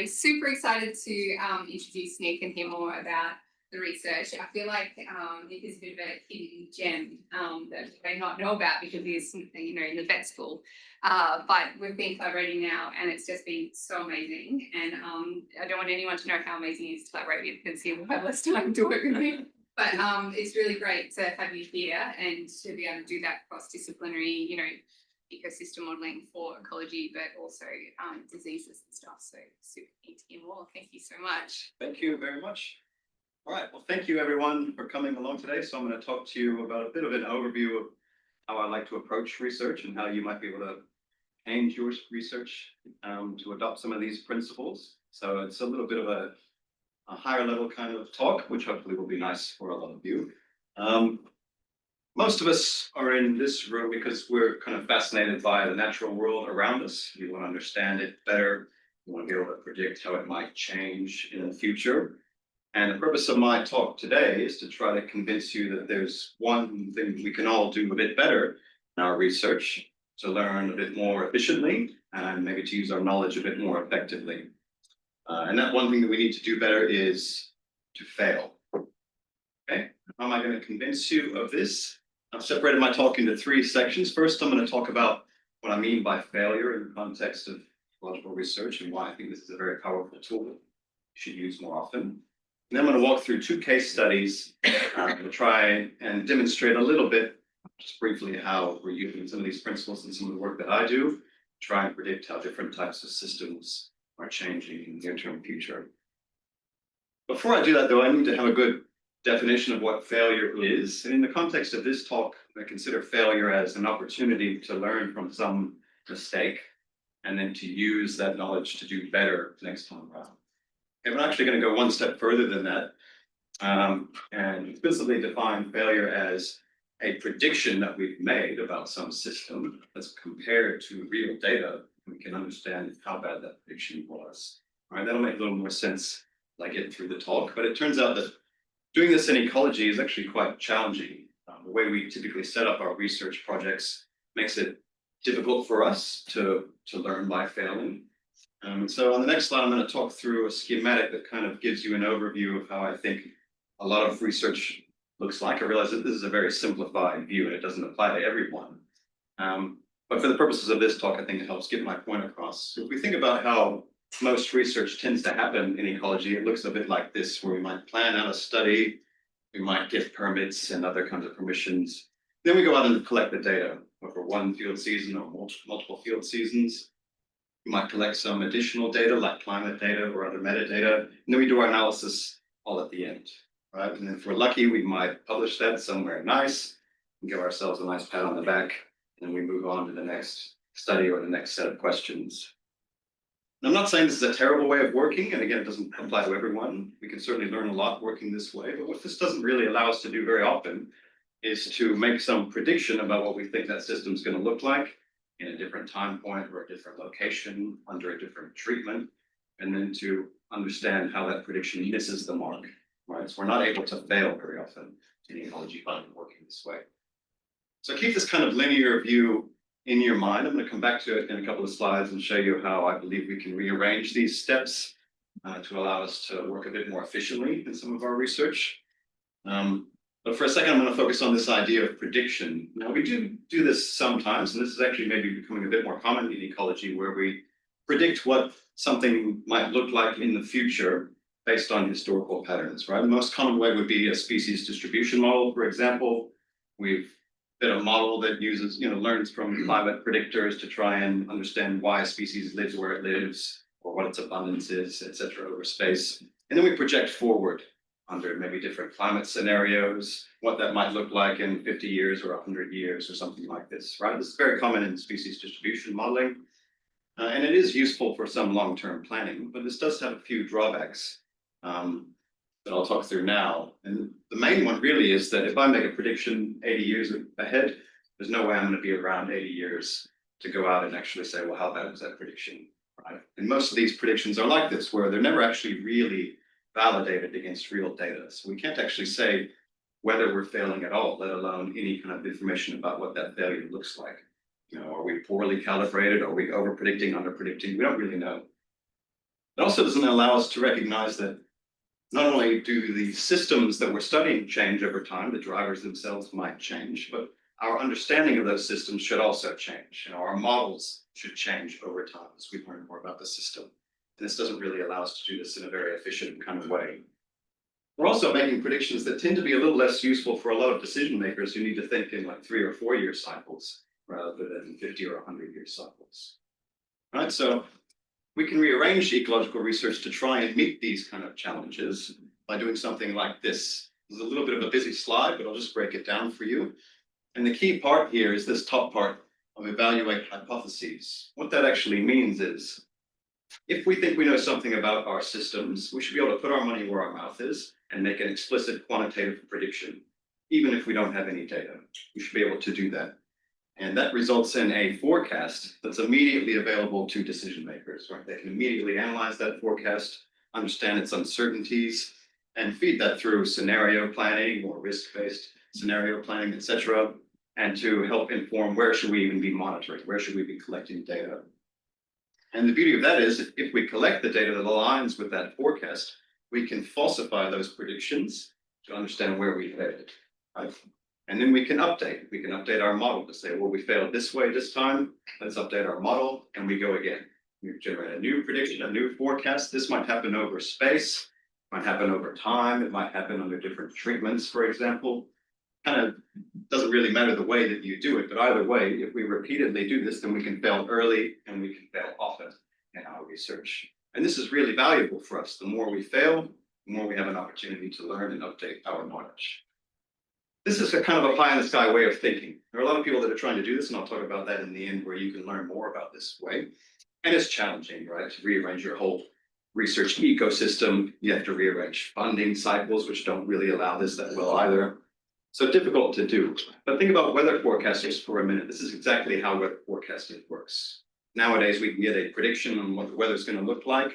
I'm super excited to introduce Nick and hear more about the research. I feel like Nick is a bit of a hidden gem that you may not know about because he's, in the vet school. But we've been collaborating now, and it's just been so amazing. And I don't want anyone to know how amazing he is to collaborate with because he will have less time to work with me. But it's really great to have you here and to be able to do that cross-disciplinary, ecosystem modeling for ecology, but also diseases and stuff. So super keen to hear more. Thank you so much. Thank you very much. All right, well, thank you everyone for coming along today. So I'm going to talk to you about a bit of an overview of how I like to approach research and how you might be able to change your research to adopt some of these principles. So it's a little bit of a higher level kind of talk, which hopefully will be nice for a lot of you. Most of us are in this room because we're kind of fascinated by the natural world around us. We want to understand it better. We want to be able to predict how it might change in the future. And the purpose of my talk today is to try to convince you that there's one thing we can all do a bit better in our research, to learn a bit more efficiently and maybe to use our knowledge a bit more effectively. And that one thing that we need to do better is to fail. Okay, how am I going to convince you of this? I've separated my talk into three sections. First, I'm going to talk about what I mean by failure in the context of ecological research and why I think this is a very powerful tool you should use more often. And then I'm going to walk through two case studies to try and demonstrate a little bit, just briefly, how we're using some of these principles in some of the work that I do, try and predict how different types of systems are changing in the near-term future. Before I do that, though, I need to have a good definition of what failure is. And in the context of this talk, I consider failure as an opportunity to learn from some mistake and then to use that knowledge to do better next time around. And we're actually going to go one step further than that and explicitly define failure as a prediction that we've made about some system that's compared to real data. We can understand how bad that prediction was. All right, that'll make a little more sense as I get through the talk. But it turns out that doing this in ecology is actually quite challenging. The way we typically set up our research projects makes it difficult for us to learn by failing. So on the next slide, I'm going to talk through a schematic that kind of gives you an overview of how I think a lot of research looks like. I realize that this is a very simplified view and it doesn't apply to everyone. But for the purposes of this talk, I think it helps get my point across. So if we think about how most research tends to happen in ecology, it looks a bit like this, where we might plan out a study, we might get permits and other kinds of permissions. Then we go out and collect the data over one field season or multiple field seasons. We might collect some additional data like climate data or other metadata, and then we do our analysis all at the end, right? And if we're lucky, we might publish that somewhere nice and give ourselves a nice pat on the back, and then we move on to the next study or the next set of questions. And I'm not saying this is a terrible way of working, and again, it doesn't apply to everyone. We can certainly learn a lot working this way, but what this doesn't really allow us to do very often is to make some prediction about what we think that system is going to look like in a different time point or a different location under a different treatment, and then to understand how that prediction misses the mark, right? So we're not able to fail very often in ecology by working this way. So keep this kind of linear view in your mind. I'm going to come back to it in a couple of slides and show you how I believe we can rearrange these steps to allow us to work a bit more efficiently in some of our research. But for a second, I'm going to focus on this idea of prediction. Now, we do this sometimes, and this is actually maybe becoming a bit more common in ecology, where we predict what something might look like in the future based on historical patterns, right? The most common way would be a species distribution model, for example. We've a model that uses, learns from climate predictors to try and understand why a species lives where it lives or what its abundance is, et cetera, over space. And then we project forward under maybe different climate scenarios, what that might look like in 50 years or 100 years or something like this, right? This is very common in species distribution modeling. And it is useful for some long-term planning, but this does have a few drawbacks that I'll talk through now. And the main one really is that if I make a prediction 80 years ahead, there's no way I'm going to be around 80 years to go out and actually say, well, how bad was that prediction, right? And most of these predictions are like this, where they're never actually really validated against real data. So we can't actually say whether we're failing at all, let alone any kind of information about what that failure looks like. Are we poorly calibrated? Are we over predicting, under predicting? We don't really know. It also doesn't allow us to recognize that not only do the systems that we're studying change over time, the drivers themselves might change, but our understanding of those systems should also change. Our models should change over time as we learn more about the system. And this doesn't really allow us to do this in a very efficient kind of way. We're also making predictions that tend to be a little less useful for a lot of decision makers who need to think in like 3 or 4 year cycles rather than 50 or 100-year cycles. Right, so we can rearrange ecological research to try and meet these kind of challenges by doing something like this. This is a little bit of a busy slide, but I'll just break it down for you. And the key part here is this top part of evaluate hypotheses. What that actually means is, if we think we know something about our systems, we should be able to put our money where our mouth is and make an explicit quantitative prediction, even if we don't have any data. We should be able to do that. And that results in a forecast that's immediately available to decision makers, right? They can immediately analyze that forecast, understand its uncertainties, and feed that through scenario planning or risk-based scenario planning, et cetera, and to help inform where should we even be monitoring, where should we be collecting data. And the beauty of that is, if we collect the data that aligns with that forecast, we can falsify those predictions to understand where we failed, right? And then we can update our model to say, well, we failed this way this time, let's update our model, and we go again. We generate a new prediction, a new forecast. This might happen over space, might happen over time, it might happen under different treatments, for example. Kind of doesn't really matter the way that you do it, but either way, if we repeatedly do this, then we can fail early and we can fail often in our research. And this is really valuable for us. The more we fail, the more we have an opportunity to learn and update our knowledge. This is a kind of a pie in the sky way of thinking. There are a lot of people that are trying to do this, and I'll talk about that in the end, where you can learn more about this way. And it's challenging, right? To rearrange your whole research ecosystem. You have to rearrange funding cycles, which don't really allow this that well either. So difficult to do. But think about weather forecasters for a minute. This is exactly how weather forecasting works. Nowadays, we can get a prediction on what the weather's going to look like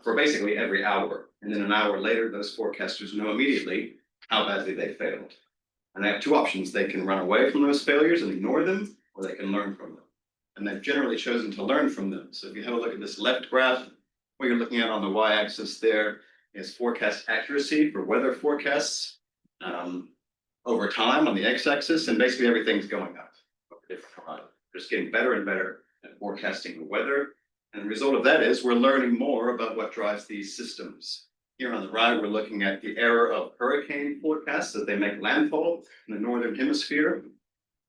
for basically every hour. And then an hour later, those forecasters know immediately how badly they failed. And they have two options. They can run away from those failures and ignore them, or they can learn from them. And they've generally chosen to learn from them. So if you have a look at this left graph, what you're looking at on the y-axis there is forecast accuracy for weather forecasts over time on the x-axis, and basically everything's going up over different horizons. Just getting better and better at forecasting the weather. And the result of that is we're learning more about what drives these systems. Here on the right, we're looking at the error of hurricane forecasts as they make landfall in the northern hemisphere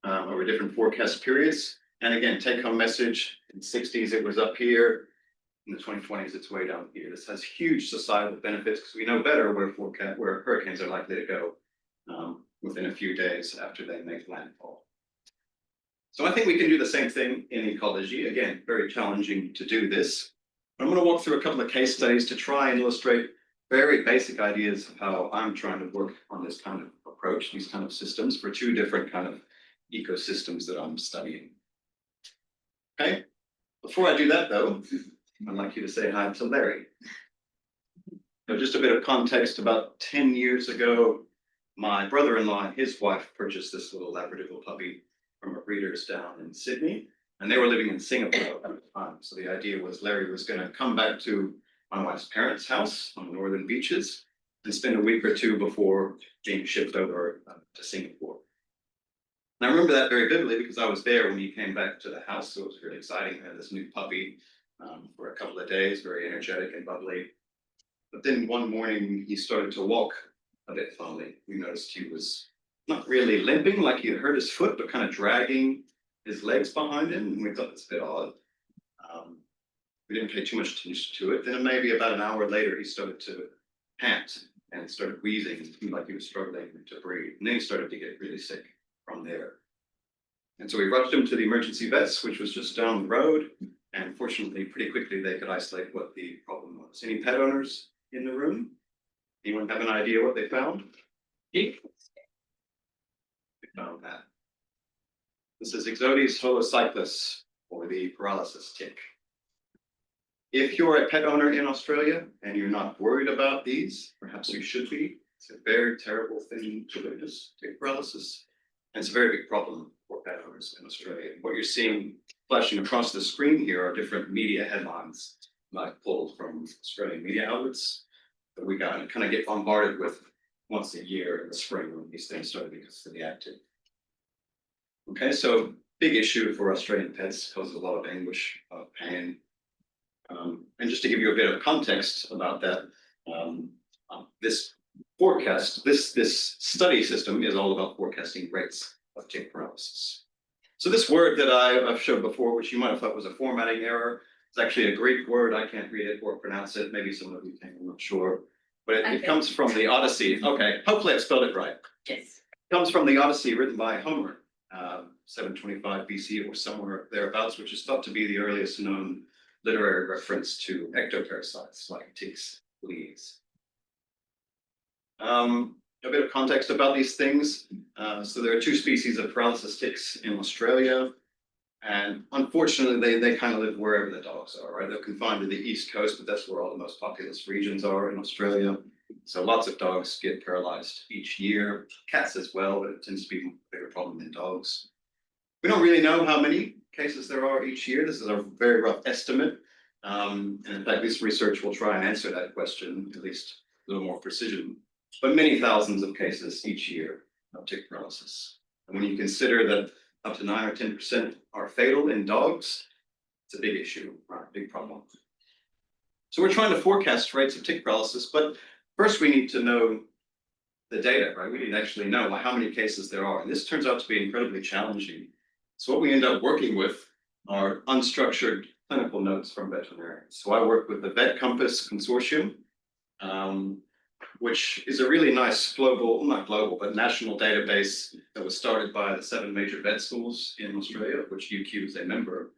over different forecast periods. And again, take-home message, in the 60s it was up here, in the 2020s it's way down here. This has huge societal benefits because we know better where hurricanes are likely to go within a few days after they make landfall. So I think we can do the same thing in ecology. Again, very challenging to do this. I'm going to walk through a couple of case studies to try and illustrate very basic ideas of how I'm trying to work on this kind of approach, these kind of systems for two different kind of ecosystems that I'm studying. Okay, before I do that though, I'd like you to say hi to Larry. So just a bit of context, about 10 years ago, my brother-in-law and his wife purchased this little Labradoodle puppy from a breeder's down in Sydney, and they were living in Singapore at the time. So the idea was Larry was going to come back to my wife's parents' house on the northern beaches and spend a week or two before being shipped over to Singapore. And I remember that very vividly because I was there when he came back to the house, so it was really exciting. I had this new puppy for a couple of days, very energetic and bubbly. But then one morning he started to walk a bit funny. We noticed he was not really limping like he had hurt his foot, but kind of dragging his legs behind him. And we thought that's a bit odd. We didn't pay too much attention to it. Then maybe about an hour later, he started to pant and started wheezing. It seemed like he was struggling to breathe. And then he started to get really sick from there. And so we rushed him to the emergency vets, which was just down the road. And fortunately, pretty quickly, they could isolate what the problem was. Any pet owners in the room? Anyone have an idea what they found? We found that. This is Ixodes holocyclus, or the paralysis tick. If you're a pet owner in Australia and you're not worried about these, perhaps you should be. It's a very terrible thing to witness, tick paralysis. And it's a very big problem for pet owners in Australia. What you're seeing flashing across the screen here are different media headlines I've pulled from Australian media outlets that we got kind of get bombarded with once a year in the spring when these things started because of the active. Okay, so big issue for Australian pets, causes a lot of anguish, of pain. And just to give you a bit of context about that, this forecast, this study system is all about forecasting rates of tick paralysis. So this word that I've showed before, which you might have thought was a formatting error, is actually a Greek word. I can't read it or pronounce it. Maybe some of you can, I'm not sure. But it comes from the Odyssey. Okay, hopefully I spelled it right. Yes. It comes from the Odyssey written by Homer, 725 BC or somewhere thereabouts, which is thought to be the earliest known literary reference to ectoparasites like ticks, fleas. A bit of context about these things. So there are two species of paralysis ticks in Australia. And unfortunately, they kind of live wherever the dogs are, right? They're confined to the East Coast, but that's where all the most populous regions are in Australia. So lots of dogs get paralyzed each year, cats as well, but it tends to be a bigger problem than dogs. We don't really know how many cases there are each year. This is a very rough estimate. And in fact, this research will try and answer that question, at least a little more precision. But many thousands of cases each year of tick paralysis. And when you consider that up to 9 or 10% are fatal in dogs, it's a big issue, right? Big problem. So we're trying to forecast rates of tick paralysis, but first we need to know the data, right? We need to actually know how many cases there are. And this turns out to be incredibly challenging. So what we end up working with are unstructured clinical notes from veterinarians. So I work with the Vet Compass Consortium, which is a really nice global, not global, but national database that was started by the 7 major vet schools in Australia, which UQ is a member.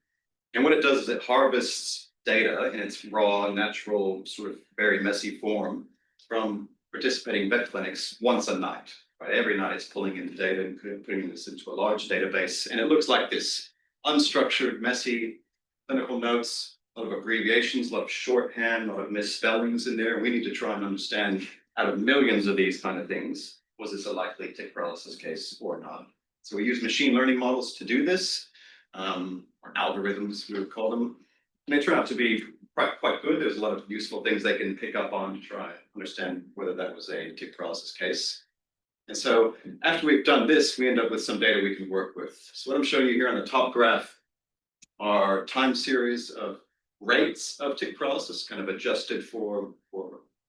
And what it does is it harvests data in its raw, natural, sort of very messy form from participating vet clinics once a night. Right? Every night it's pulling in the data and putting this into a large database. And it looks like this: unstructured, messy clinical notes, a lot of abbreviations, a lot of shorthand, a lot of misspellings in there. We need to try and understand, out of millions of these kind of things, was this a likely tick paralysis case or not? So we use machine learning models to do this, or algorithms, we would call them. And they turn out to be quite good. There's a lot of useful things they can pick up on to try and understand whether that was a tick paralysis case. And so after we've done this, we end up with some data we can work with. So what I'm showing you here on the top graph are time series of rates of tick paralysis, kind of adjusted for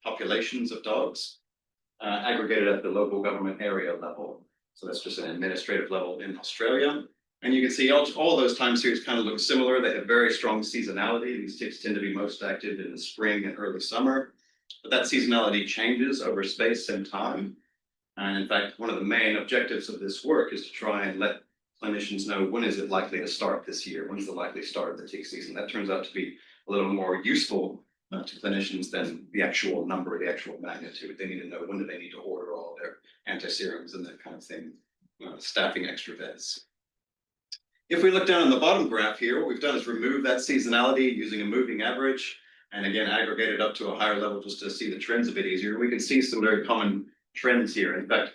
populations of dogs, aggregated at the local government area level. So that's just an administrative level in Australia. And you can see all those time series kind of look similar. They have very strong seasonality. These ticks tend to be most active in the spring and early summer, but that seasonality changes over space and time. And in fact, one of the main objectives of this work is to try and let clinicians know, when is it likely to start this year? When's the likely start of the tick season? That turns out to be a little more useful to clinicians than the actual number, the actual magnitude. They need to know, when do they need to order all their antiserums and that kind of thing, staffing extra vets. If we look down on the bottom graph here, what we've done is remove that seasonality using a moving average, and again, aggregate it up to a higher level just to see the trends a bit easier. We can see some very common trends here. In fact,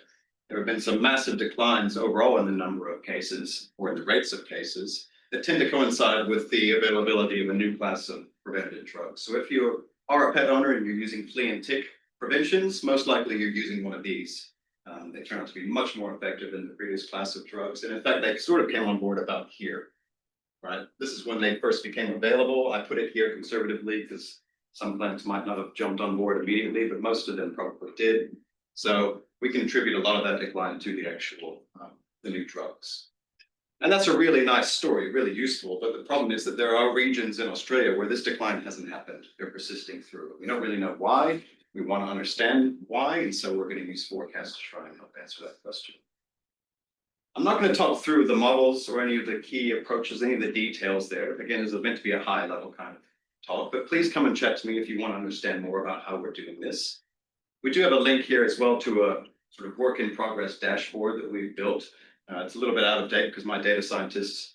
there have been some massive declines overall in the number of cases, or in the rates of cases, that tend to coincide with the availability of a new class of preventative drugs. So if you are a pet owner and you're using flea and tick preventions, most likely you're using one of these. They turn out to be much more effective than the previous class of drugs. And in fact, they sort of came on board about here, right? This is when they first became available. I put it here conservatively because some clinics might not have jumped on board immediately, but most of them probably did. So we can attribute a lot of that decline to the actual, the new drugs. And that's a really nice story, really useful. But the problem is that there are regions in Australia where this decline hasn't happened. They're persisting through. We don't really know why. We want to understand why. And so we're going to use forecasts to try and help answer that question. I'm not going to talk through the models or any of the key approaches, any of the details there. Again, this is meant to be a high level kind of talk, but please come and chat to me if you want to understand more about how we're doing this. We do have a link here as well to a sort of work in progress dashboard that we've built. It's a little bit out of date because my data scientist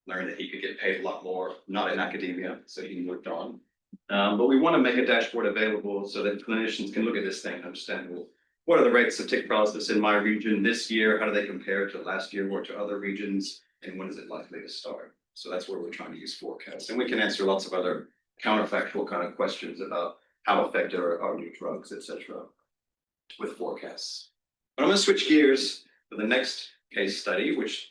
learned that he could get paid a lot more, not in academia, so he moved on. But we want to make a dashboard available so that clinicians can look at this thing and understand, well, what are the rates of tick paralysis in my region this year? How do they compare to last year or to other regions? And when is it likely to start? So that's where we're trying to use forecasts. And we can answer lots of other counterfactual kind of questions about how effective are new drugs, etc., with forecasts. But I'm going to switch gears for the next case study, which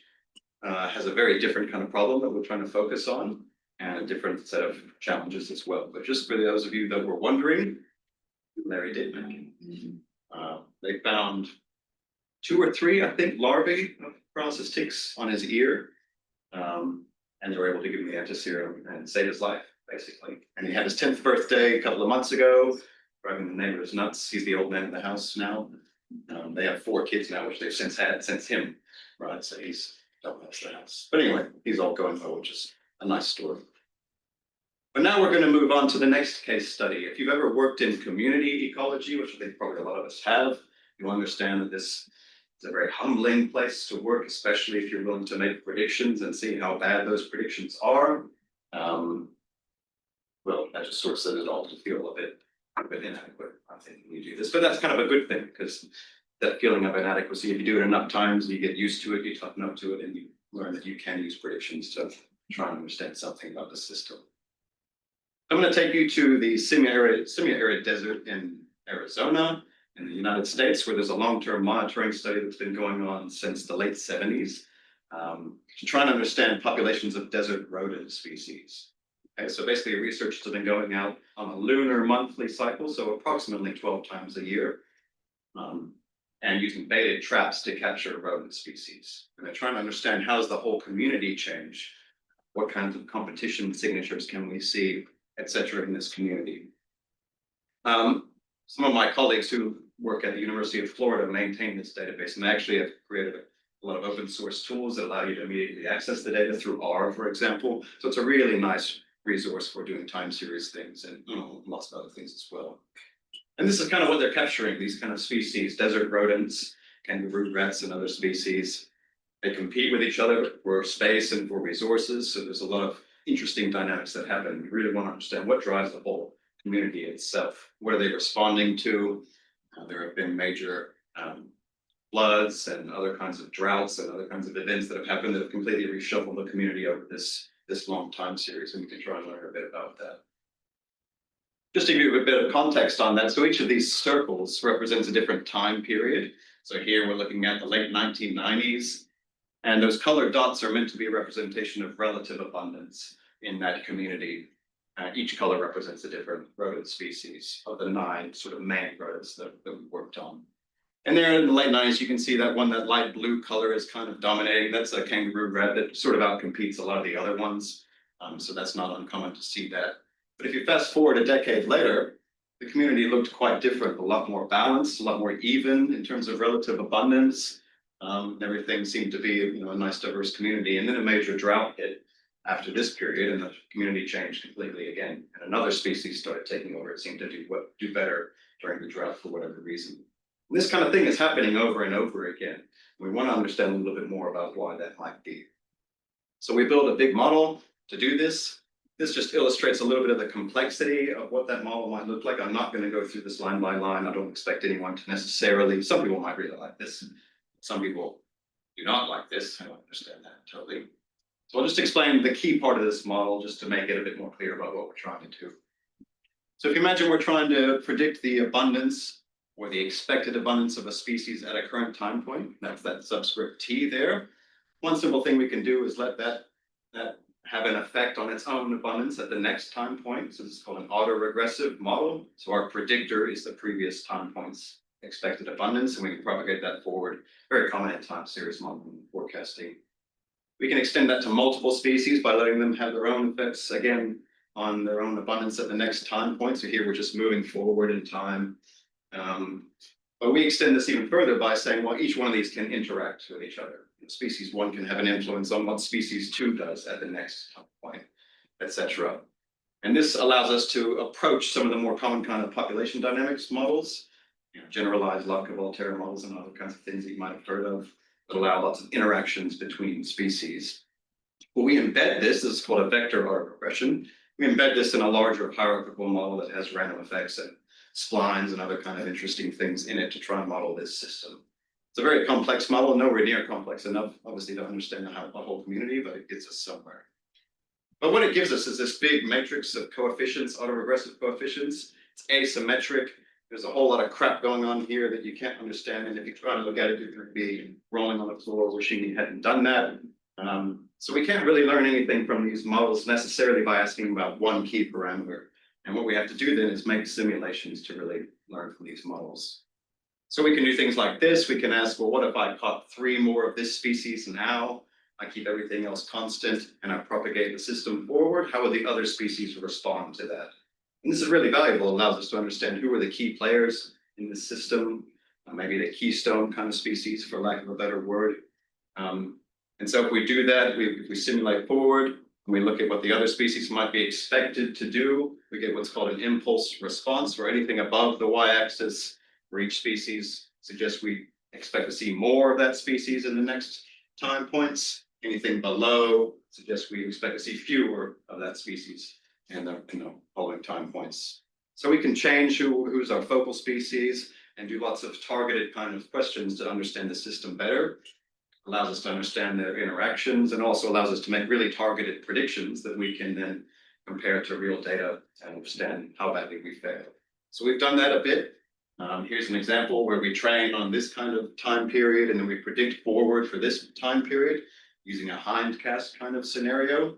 has a very different kind of problem that we're trying to focus on, and a different set of challenges as well. But just for those of you that were wondering, Larry did make it. They found 2 or 3, I think, larvae of paralysis ticks on his ear. And they were able to give him the antiserum and save his life, basically. And he had his 10th birthday a couple of months ago, driving the neighbors nuts. He's the old man in the house now. They have 4 kids now, which they've since had since him, right? So he's don't mess the house. But anyway, he's all going well, which is a nice story. But now we're going to move on to the next case study. If you've ever worked in community ecology, which I think probably a lot of us have, you'll understand that this is a very humbling place to work, especially if you're willing to make predictions and see how bad those predictions are. Well, that just sort of says it all to feel a bit inadequate, I think, when you do this. But that's kind of a good thing, because that feeling of inadequacy, if you do it enough times, you get used to it, you toughen up to it, and you learn that you can use predictions to try and understand something about the system. I'm going to take you to the semi-arid desert in Arizona, in the United States, where there's a long-term monitoring study that's been going on since the late 70s, to try and understand populations of desert rodent species. Okay, so basically, researchers have been going out on a lunar monthly cycle, so approximately 12 times a year, and using baited traps to capture rodent species. And they're trying to understand how does the whole community change? What kinds of competition signatures can we see, etc., in this community? Some of my colleagues who work at the University of Florida maintain this database, and they actually have created a lot of open source tools that allow you to immediately access the data through R, for example. So it's a really nice resource for doing time series things and lots of other things as well. And this is kind of what they're capturing, these kind of species, desert rodents, kangaroo rats, and other species. They compete with each other for space and for resources. So there's a lot of interesting dynamics that happen. We really want to understand what drives the whole community itself. What are they responding to? There have been major floods and other kinds of droughts and other kinds of events that have happened that have completely reshuffled the community over this long time series, and we can try and learn a bit about that. Just to give you a bit of context on that, so each of these circles represents a different time period. So here we're looking at the late 1990s, and those colored dots are meant to be a representation of relative abundance in that community. Each color represents a different rodent species of the 9 sort of main rodents that we worked on. And there in the late 90s, you can see that one, that light blue color is kind of dominating. That's a kangaroo rat that sort of outcompetes a lot of the other ones. So that's not uncommon to see that. But if you fast forward a decade later, the community looked quite different, a lot more balanced, a lot more even in terms of relative abundance. Everything seemed to be a nice diverse community. And then a major drought hit after this period, and the community changed completely again. And another species started taking over. It seemed to do better during the drought for whatever reason. And this kind of thing is happening over and over again. We want to understand a little bit more about why that might be. So we built a big model to do this. This just illustrates a little bit of the complexity of what that model might look like. I'm not going to go through this line by line. I don't expect anyone to necessarily, some people might really like this. Some people do not like this. I don't understand that totally. So I'll just explain the key part of this model just to make it a bit more clear about what we're trying to do. So if you imagine we're trying to predict the abundance or the expected abundance of a species at a current time point, that's that subscript T there. One simple thing we can do is let that have an effect on its own abundance at the next time point. So this is called an autoregressive model. So our predictor is the previous time point's expected abundance, and we can propagate that forward. Very common in time series modeling and forecasting. We can extend that to multiple species by letting them have their own effects, again, on their own abundance at the next time point. So here we're just moving forward in time. But we extend this even further by saying, well, each one of these can interact with each other. Species 1 can have an influence on what species 2 does at the next time point, etc. And this allows us to approach some of the more common kind of population dynamics models, generalized Lotka-Volterra models and other kinds of things that you might have heard of that allow lots of interactions between species. Well, we embed this is called a vector autoregression. We embed this in a larger hierarchical model that has random effects and splines and other kind of interesting things in it to try and model this system. It's a very complex model, nowhere near complex enough, obviously, to understand the whole community, but it gets us somewhere. But what it gives us is this big matrix of coefficients, autoregressive coefficients. It's asymmetric. There's a whole lot of crap going on here that you can't understand. And if you try to look at it, you're going to be rolling on the floor wishing you hadn't done that. So we can't really learn anything from these models necessarily by asking about one key parameter. And what we have to do then is make simulations to really learn from these models. So we can do things like this. We can ask, well, what if I caught 3 more of this species now? I keep everything else constant and I propagate the system forward. How will the other species respond to that? And this is really valuable. It allows us to understand who are the key players in the system, maybe the keystone kind of species, for lack of a better word. And so if we do that, if we simulate forward and we look at what the other species might be expected to do, we get what's called an impulse response, where anything above the y-axis for each species suggests we expect to see more of that species in the next time points. Anything below suggests we expect to see fewer of that species in the following time points. So we can change who's our focal species and do lots of targeted kind of questions to understand the system better. Allows us to understand their interactions and also allows us to make really targeted predictions that we can then compare to real data and understand how badly we fail. So we've done that a bit. Here's an example where we train on this kind of time period and then we predict forward for this time period using a hindcast kind of scenario.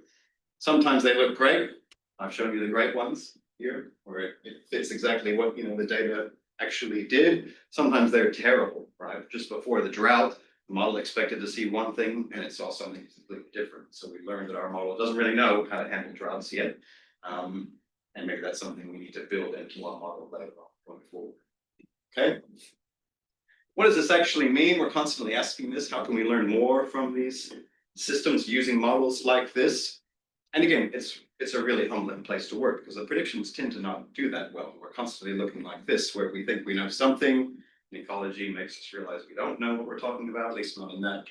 Sometimes they look great. I've shown you the great ones here, where it fits exactly what the data actually did. Sometimes they're terrible, right? Just before the drought, the model expected to see one thing and it saw something completely different. So we learned that our model doesn't really know how to handle droughts yet. And maybe that's something we need to build into our model later on going forward. Okay. What does this actually mean? We're constantly asking this. How can we learn more from these systems using models like this? And again, it's a really humbling place to work because the predictions tend to not do that well. We're constantly looking like this, where we think we know something. And ecology makes us realize we don't know what we're talking about, at least not in that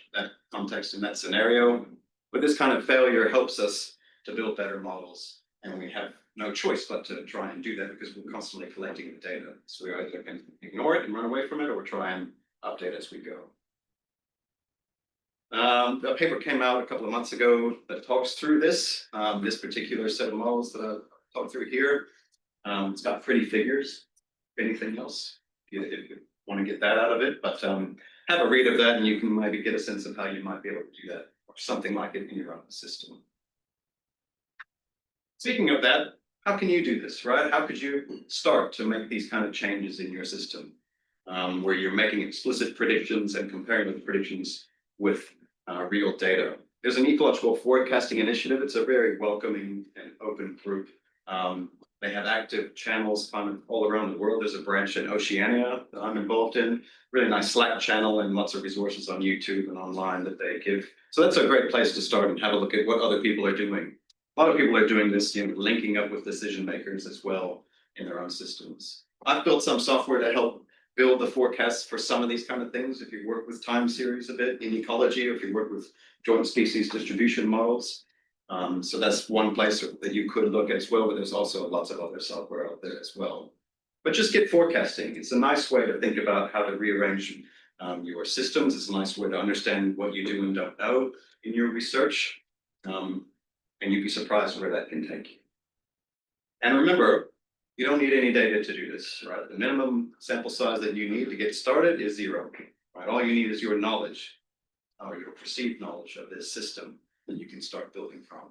context, in that scenario. But this kind of failure helps us to build better models. And we have no choice but to try and do that because we're constantly collecting the data. So we either can ignore it and run away from it or try and update as we go. A paper came out a couple of months ago that talks through this particular set of models that I've talked through here. It's got pretty figures. Anything else, if you want to get that out of it, but have a read of that and you can maybe get a sense of how you might be able to do that or something like it in your own system. Speaking of that, how can you do this, right? How could you start to make these kind of changes in your system where you're making explicit predictions and comparing the predictions with real data? There's an ecological forecasting initiative. It's a very welcoming and open group. They have active channels kind of all around the world. There's a branch in Oceania that I'm involved in. Really nice Slack channel and lots of resources on YouTube and online that they give. So that's a great place to start and have a look at what other people are doing. A lot of people are doing this, linking up with decision makers as well in their own systems. I've built some software to help build the forecasts for some of these kind of things. If you work with time series a bit in ecology, or if you work with joint species distribution models. So that's one place that you could look at as well, but there's also lots of other software out there as well. But just get forecasting. It's a nice way to think about how to rearrange your systems. It's a nice way to understand what you do and don't know in your research. And you'd be surprised where that can take you. And remember, you don't need any data to do this, right? The minimum sample size that you need to get started is 0, right? All you need is your knowledge or your perceived knowledge of this system that you can start building from.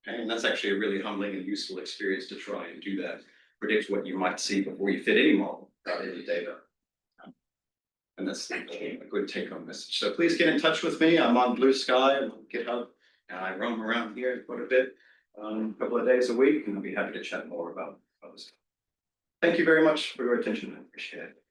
Okay? And that's actually a really humbling and useful experience to try and do that. Predict what you might see before you fit any model without any data. And that's a good take-home message. So please get in touch with me. I'm on Blue Sky and on GitHub. And I roam around here quite a bit, a couple of days a week, and I'll be happy to chat more about this. Thank you very much for your attention. I appreciate it.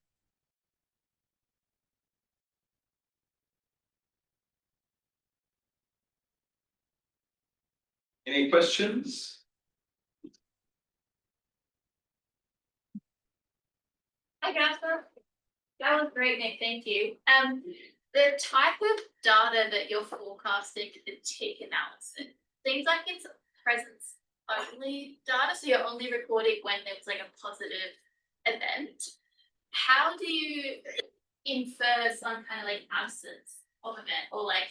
Any questions? Hi, Jasper. That was great, Nick. Thank you. The type of data that you're forecasting for the tick analysis seems like it's presence only data, so you're only recording when there's like a positive event. How do you infer some kind of like absence of event, or like,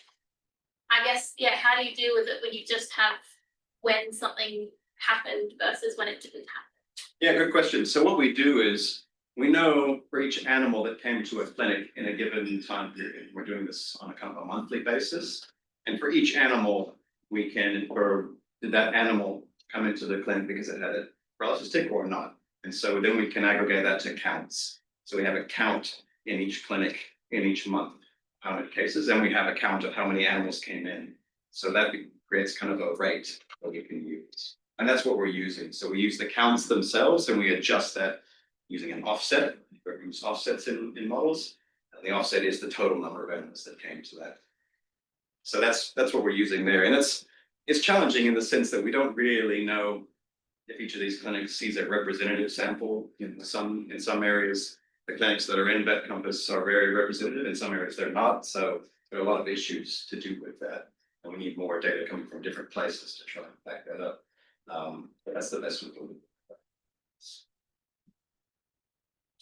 I guess, yeah, how do you deal with it when you just have when something happened versus when it didn't happen? Yeah, good question. So what we do is we know for each animal that came to a clinic in a given time period, we're doing this on a kind of a monthly basis. And for each animal, we can infer, did that animal come into the clinic because it had a paralysis tick or not? And so then we can aggregate that to counts. So we have a count in each clinic in each month, how many cases, and we have a count of how many animals came in. So that creates kind of a rate that we can use. And that's what we're using. So we use the counts themselves and we adjust that using an offset. We use offsets in models. And the offset is the total number of animals that came to that. So that's what we're using there. And it's challenging in the sense that we don't really know if each of these clinics sees a representative sample. In some areas, the clinics that are in Vet Compass are very representative. In some areas, they're not. So there are a lot of issues to do with that. And we need more data coming from different places to try and back that up. But that's the best we can do.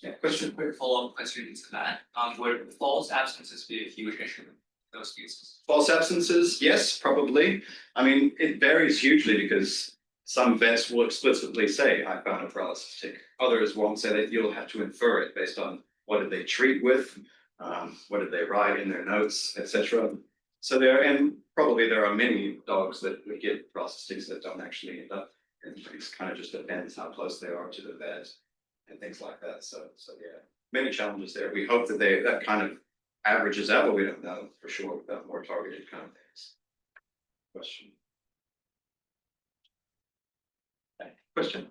Yeah, question, quick follow-up question to that. Would false absences be a huge issue in those cases? False absences, yes, probably. I mean, it varies hugely because some vets will explicitly say, I found a paralysis tick. Others won't say that. You'll have to infer it based on what did they treat with, what did they write in their notes, etc. So probably there are many dogs that would get paralysis ticks that don't actually end up. And it kind of just depends how close they are to the vet and things like that. So yeah, many challenges there. We hope that that kind of averages out, but we don't know for sure without more targeted kind of things. Question.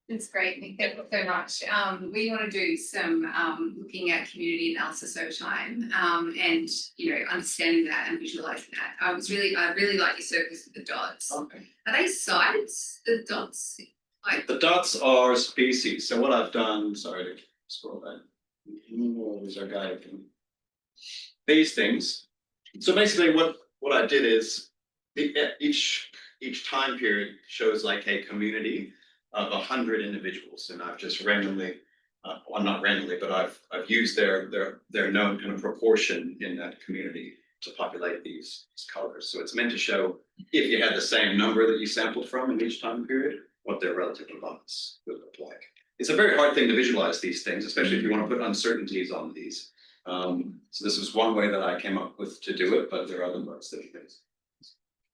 It's great, Nick. Thank you so much. We want to do some looking at community analysis over time, and understanding that and visualizing that. I really like your circles with the dots. Okay. Are they sites? The dots? The dots are species. So what I've done, sorry to scroll back. These are guided. These things. So basically what I did is each time period shows like a community of 100 individuals, and I've just randomly, well, not randomly, but I've used their known kind of proportion in that community to populate these colors. So it's meant to show if you had the same number that you sampled from in each time period, what their relative abundance would look like. It's a very hard thing to visualize these things, especially if you want to put uncertainties on these. So this was one way that I came up with to do it, but there are other ways that you can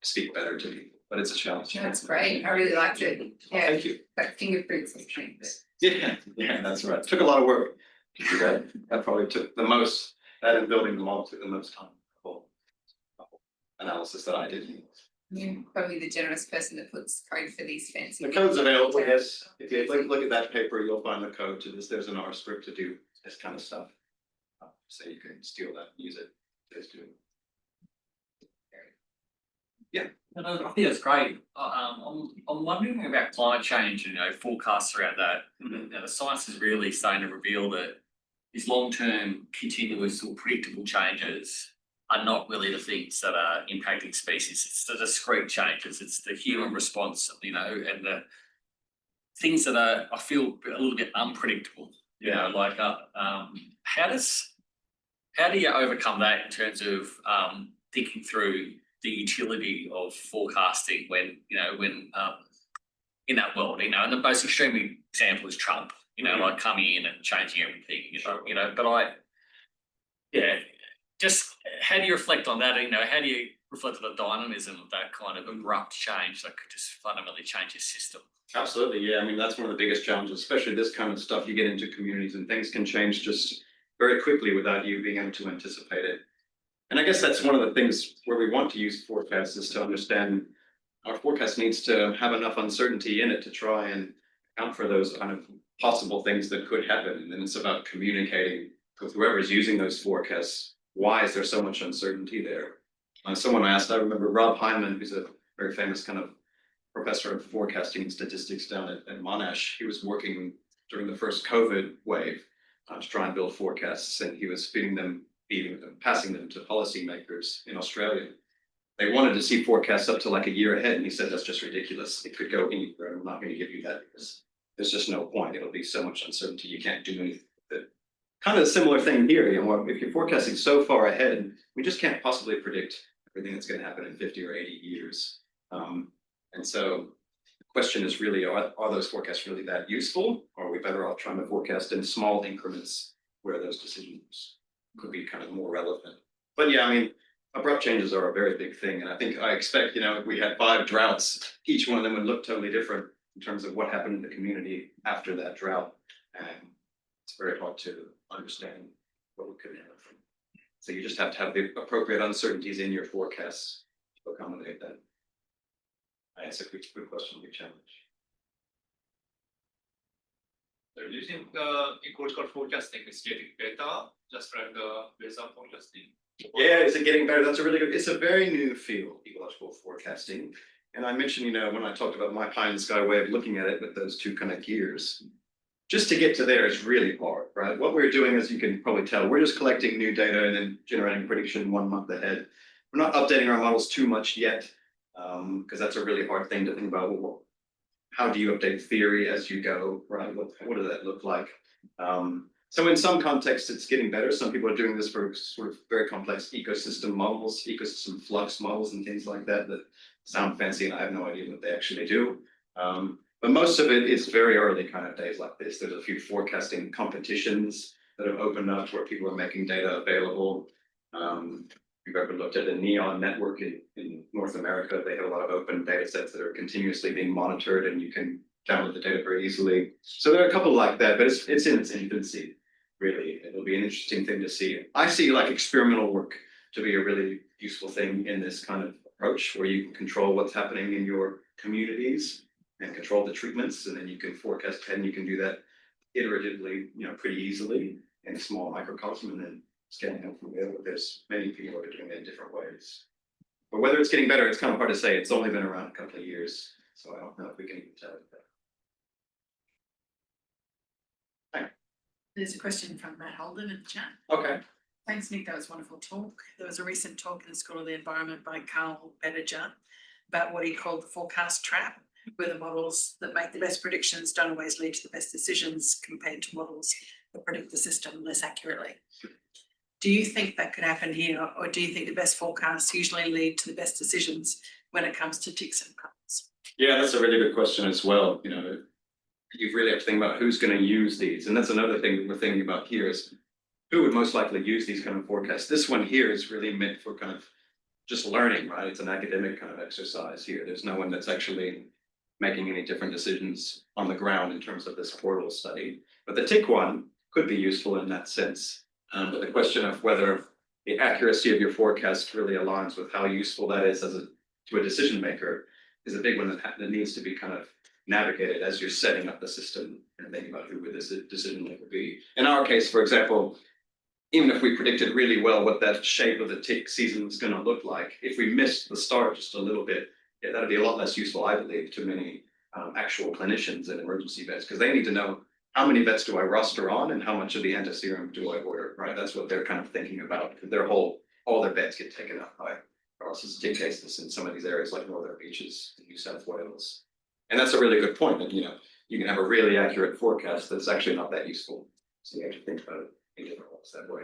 speak better to people. But it's a challenge. That's great. I really liked it. Yeah. Thank you. Like fingerprints and things. Yeah, that's right. Took a lot of work to do that. That probably took the most. That and building them all took the most time. Analysis that I did. You're probably the generous person that puts code for these fancy. The code's available, yes. If you look at that paper, you'll find the code to this. There's an R script to do this kind of stuff. So you can steal that and use it. Yeah. I think that's great. I'm wondering about climate change and forecasts around that. The science is really starting to reveal that these long-term, continuous or predictable changes are not really the things that are impacting species. It's the discrete changes. It's the human response, and the things that are, I feel, a little bit unpredictable. How do you overcome that in terms of thinking through the utility of forecasting when in that world, and the most extreme example is Trump, like coming in and changing everything, just how do you reflect on that? How do you reflect on the dynamism of that kind of abrupt change that could just fundamentally change your system? Absolutely, yeah. I mean, that's one of the biggest challenges, especially this kind of stuff. You get into communities and things can change just very quickly without you being able to anticipate it. And I guess that's one of the things where we want to use forecasts is to understand our forecast needs to have enough uncertainty in it to try and account for those kind of possible things that could happen. And then it's about communicating with whoever is using those forecasts. Why is there so much uncertainty there? Someone asked, I remember Rob Hyman, who's a very famous kind of professor of forecasting and statistics down at Monash. He was working during the first COVID wave to try and build forecasts, and he was passing them to policymakers in Australia. They wanted to see forecasts up to like a year ahead, and he said, that's just ridiculous. It could go anywhere. I'm not going to give you that because there's just no point. It'll be so much uncertainty. You can't do anything with it. Kind of a similar thing here. If you're forecasting so far ahead, we just can't possibly predict everything that's going to happen in 50 or 80 years. And so the question is really, are those forecasts really that useful? Or are we better off trying to forecast in small increments where those decisions could be kind of more relevant? But yeah, I mean, abrupt changes are a very big thing. And I expect, if we had 5 droughts, each one of them would look totally different in terms of what happened in the community after that drought. And it's very hard to understand what we could have. So you just have to have the appropriate uncertainties in your forecasts to accommodate that. That's a good question, big challenge. So do you think ecological forecasting is getting better, just like the weather forecasting? Yeah, is it getting better? That's a really good, it's a very new field, ecological forecasting. And I mentioned, when I talked about my pie in the sky way of looking at it with those 2 kind of gears, just to get to there is really hard, right? What we're doing, as you can probably tell, we're just collecting new data and then generating prediction 1 month ahead. We're not updating our models too much yet, because that's a really hard thing to think about. Well, how do you update theory as you go, right? What does that look like? So in some contexts, it's getting better. Some people are doing this for sort of very complex ecosystem models, ecosystem flux models and things like that sound fancy, and I have no idea what they actually do. But most of it is very early kind of days like this. There's a few forecasting competitions that have opened up where people are making data available. If you've ever looked at the NEON network in North America, they have a lot of open data sets that are continuously being monitored, and you can download the data very easily. So there are a couple like that, but it's in its infancy, really. It'll be an interesting thing to see. I see like experimental work to be a really useful thing in this kind of approach, where you can control what's happening in your communities and control the treatments, and then you can forecast, and you can do that iteratively, pretty easily in a small microcosm, and then scaling up from there. But there's many people that are doing it in different ways. But whether it's getting better, it's kind of hard to say. It's only been around a couple of years, so I don't know if we can even tell that. There's a question from Matt Holden in the chat. Okay. Thanks, Nick. That was a wonderful talk. There was a recent talk in the School of the Environment by Carl Bettinger about what he called the forecast trap, where the models that make the best predictions don't always lead to the best decisions compared to models that predict the system less accurately. Do you think that could happen here, or do you think the best forecasts usually lead to the best decisions when it comes to ticks and cuts? Yeah, that's a really good question as well. You really have to think about who's going to use these. And that's another thing that we're thinking about here is who would most likely use these kind of forecasts. This one here is really meant for kind of just learning, right? It's an academic kind of exercise here. There's no one that's actually making any different decisions on the ground in terms of this portal study. But the tick one could be useful in that sense. But the question of whether the accuracy of your forecast really aligns with how useful that is to a decision maker is a big one that needs to be kind of navigated as you're setting up the system and thinking about who would this decision maker be. In our case, for example, even if we predicted really well what that shape of the tick season was going to look like, if we missed the start just a little bit, that'd be a lot less useful, I believe, to many actual clinicians and emergency vets, because they need to know how many vets do I roster on and how much of the antiserum do I order, right? That's what they're kind of thinking about. All their beds get taken up by paralysis tick cases in some of these areas like Northern Beaches in New South Wales. And that's a really good point that, you can have a really accurate forecast that's actually not that useful. So you have to think about it in different ways that way.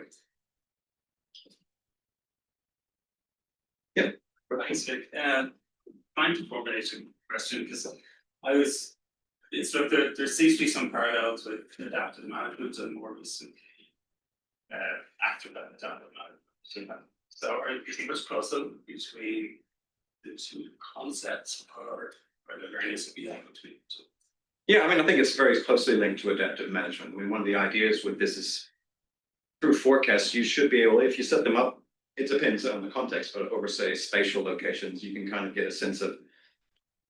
Yeah. Thanks, Nick. Trying to formulate a question because there seems to be some parallels with adaptive management and more recently active adaptive management. So are you crossover between the 2 concepts, or there needs to be that between the 2? Yeah, I think it's very closely linked to adaptive management. One of the ideas with this is through forecasts, you should be able, if you set them up, it depends on the context, but over, say, spatial locations, you can kind of get a sense of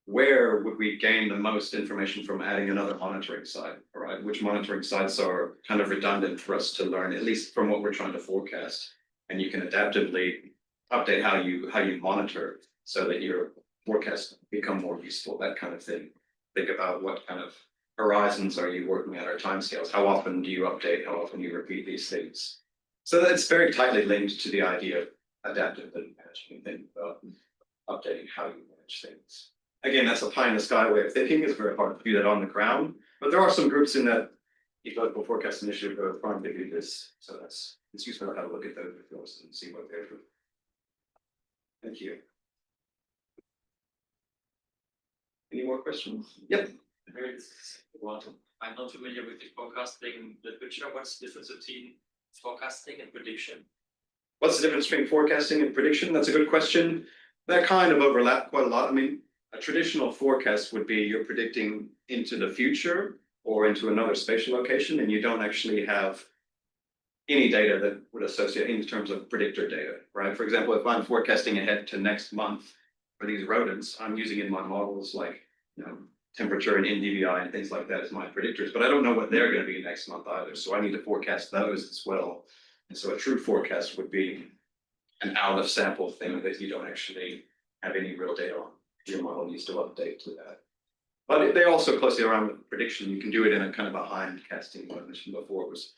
where would we gain the most information from adding another monitoring site, right? Which monitoring sites are kind of redundant for us to learn, at least from what we're trying to forecast. And you can adaptively update how you monitor so that your forecasts become more useful, that kind of thing. Think about what kind of horizons are you working at, or timescales? How often do you update? How often do you repeat these things? So that's very tightly linked to the idea of adaptive management, think about updating how you manage things. Again, that's a pie in the sky way of thinking. It's very hard to do that on the ground, but there are some groups in that ecological forecast initiative that are trying to do this. So it's useful to have a look at those and see what they're doing. Thank you. Any more questions? Yep. I'm not familiar with the forecasting literature. What's the difference between forecasting and prediction? What's the difference between forecasting and prediction? That's a good question. That kind of overlap quite a lot. I mean, a traditional forecast would be you're predicting into the future or into another spatial location, and you don't actually have any data that would associate in terms of predictor data, right? For example, if I'm forecasting ahead to next month for these rodents, I'm using in my models like, temperature and NDVI and things like that as my predictors, but I don't know what they're going to be next month either. So I need to forecast those as well. And so a true forecast would be an out of sample thing that you don't actually have any real data on. Your model needs to update to that. But they also closely around with prediction. You can do it in a kind of a hindcasting one. I mentioned before it was,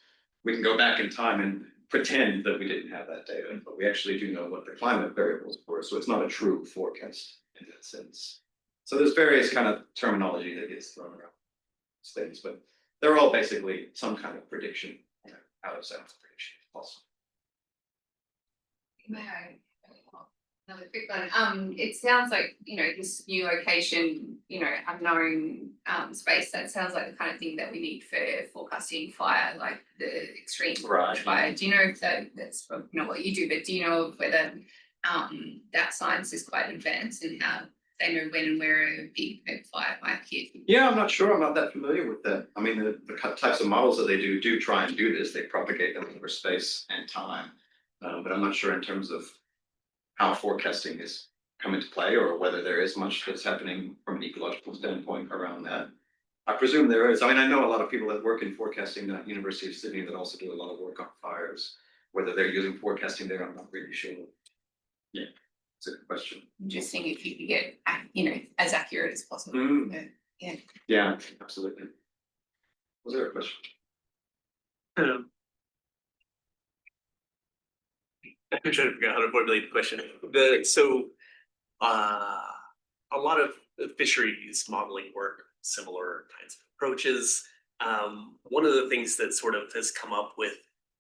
we can go back in time and pretend that we didn't have that data, but we actually do know what the climate variables were. So it's not a true forecast in that sense. So there's various kind of terminology that gets thrown around these things, but they're all basically some kind of prediction, out of sample prediction also. Another quick one. It sounds like, this new location, unknown space, that sounds like the kind of thing that we need for forecasting fire, like the extreme fire. Do you know if that's not what you do, but do you know of whether that science is quite advanced and how they know when and where a big fire might hit? Yeah, I'm not sure. I'm not that familiar with that. I mean, the types of models that they do try and do this. They propagate them over space and time, but I'm not sure in terms of how forecasting is come into play or whether there is much that's happening from an ecological standpoint around that. I presume there is. I mean, I know a lot of people that work in forecasting at University of Sydney that also do a lot of work on fires. Whether they're using forecasting there, I'm not really sure. Yeah, it's a good question. Interesting if you could get, as accurate as possible. Mm. Yeah. Yeah, absolutely. Was there a question? I'm trying to figure out how to formulate the question. A lot of fisheries modeling work, similar kinds of approaches. One of the things that sort of has come up with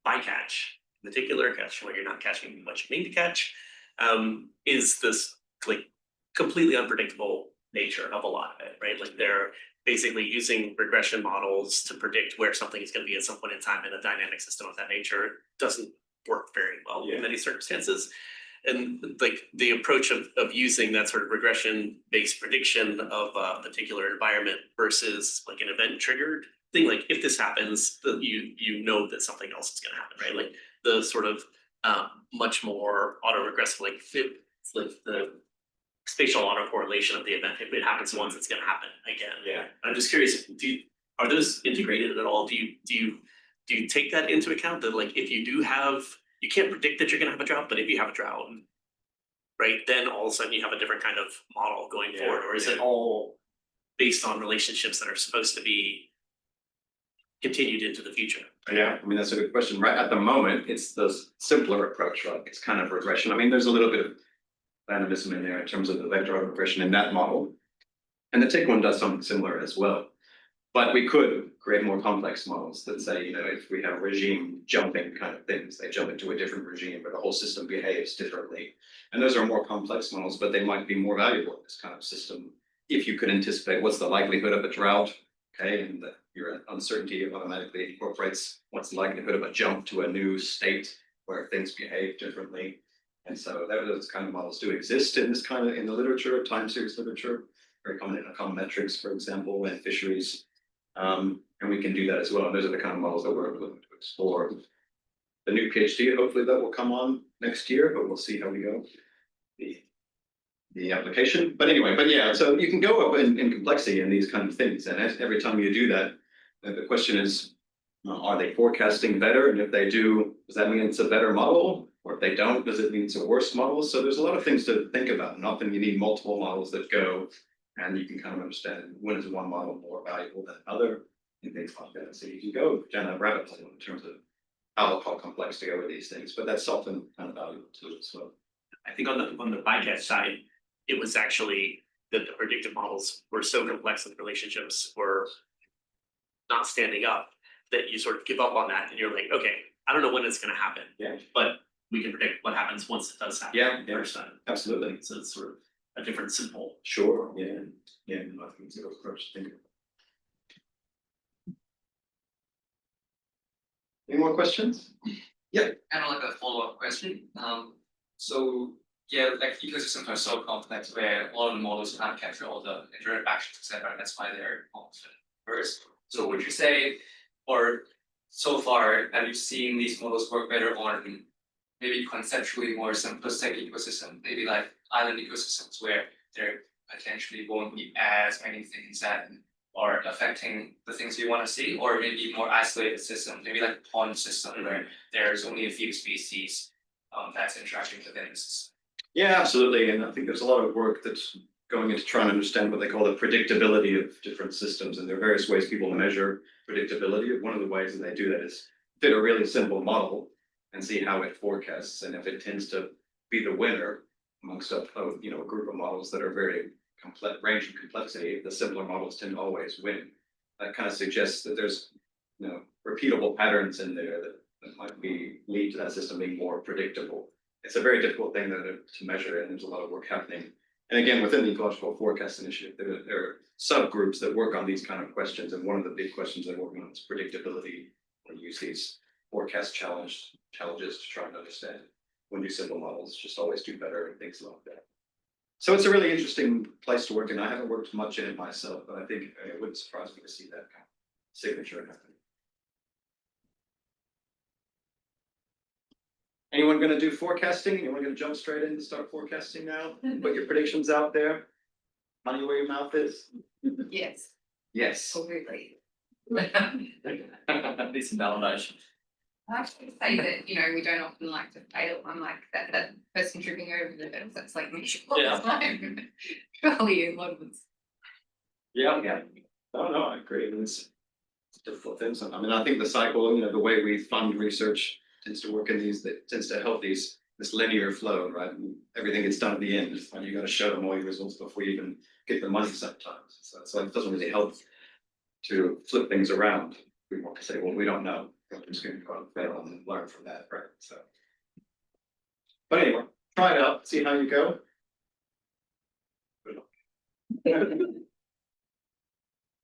bycatch, in particular, catch where you're not catching what you need to catch, is this like completely unpredictable nature of a lot of it, right? Like they're basically using regression models to predict where something is going to be at some point in time in a dynamic system of that nature. Doesn't work very well in many circumstances. And like the approach of using that sort of regression-based prediction of a particular environment versus like an event-triggered thing, like if this happens, you know that something else is going to happen, right? Like the sort of much more autoregressive, like the spatial autocorrelation of the event. If it happens once, it's going to happen again. Yeah. I'm just curious, are those integrated at all? Do you take that into account that like if you do have, you can't predict that you're going to have a drought, but if you have a drought, right, then all of a sudden you have a different kind of model going forward, or is it all based on relationships that are supposed to be continued into the future? Yeah, I mean, that's a good question. Right at the moment, it's the simpler approach, right? It's kind of regression. I mean, there's a little bit of dynamism in there in terms of the vector regression in that model. And the tick one does something similar as well. But we could create more complex models that say, if we have regime jumping kind of things, they jump into a different regime, but the whole system behaves differently. And those are more complex models, but they might be more valuable in this kind of system. If you could anticipate what's the likelihood of a drought, okay, and that your uncertainty automatically incorporates what's the likelihood of a jump to a new state where things behave differently. And so those kind of models do exist in this kind of, in the literature, time series literature, very common in econometrics, for example, and fisheries. And we can do that as well. And those are the kind of models that we're looking to explore. The new PhD, hopefully that will come on next year, but we'll see how we go. The application. But anyway, yeah, so you can go up in complexity in these kind of things. And every time you do that, the question is, are they forecasting better? And if they do, does that mean it's a better model? Or if they don't, does it mean it's a worse model? So there's a lot of things to think about. And often you need multiple models that go, and you can kind of understand when is one model more valuable than another and things like that. So you can go down a rabbit hole in terms of how complex to go with these things, but that's often kind of valuable too as well. I think on the bycatch side, it was actually that the predictive models were so complex that the relationships were not standing up that you sort of give up on that and you're like, okay, I don't know when it's going to happen, Yeah. but we can predict what happens once it does happen. Yeah, absolutely. So it's sort of a different symbol. Sure, yeah, yeah, I think it's a good approach to think of. Any more questions? Kind of like a follow-up question. So yeah, like ecosystems are so complex where a lot of the models can't capture all the interactions, etc. That's why they're often first. So would you say, or so far, have you seen these models work better on maybe conceptually more simplistic ecosystem, maybe like island ecosystems where there potentially won't be as many things that are affecting the things you want to see, or maybe more isolated systems, maybe like a pond system where there's only a few species that's interacting with the system. Yeah, absolutely, and I think there's a lot of work that's going into trying to understand what they call the predictability of different systems, and there are various ways people measure predictability. One of the ways that they do that is fit a really simple model and see how it forecasts, and if it tends to be the winner amongst a group of models that are very complex range in complexity, the simpler models tend to always win. That kind of suggests that there's repeatable patterns in there that might lead to that system being more predictable. It's a very difficult thing to measure, and there's a lot of work happening. And again, within the Ecological Forecast Initiative, there are subgroups that work on these kind of questions, and one of the big questions they're working on is predictability. We use these forecast challenges to try and understand when do simple models just always do better and things like that. So it's a really interesting place to work, and I haven't worked much in it myself, but I think it wouldn't surprise me to see that kind of signature happening. Anyone going to do forecasting? Anyone going to jump straight in and start forecasting now? Put your predictions out there. Money where your mouth is. Yes, Yes. absolutely. This validation. I actually say that, we don't often like to fail. I'm like that person tripping over the fence, that's like me all the time. Surely a lot of us. Yeah. No, I agree. It's difficult things. I mean, I think the cycle, the way we fund research tends to work in these, that tends to help this linear flow, right? And everything gets done at the end, and you got to show them all your results before you even get the money sometimes. So it doesn't really help to flip things around. We want to say, well, we don't know. We're just going to go and fail and learn from that, right? So, but anyway, try it out, see how you go. Good luck.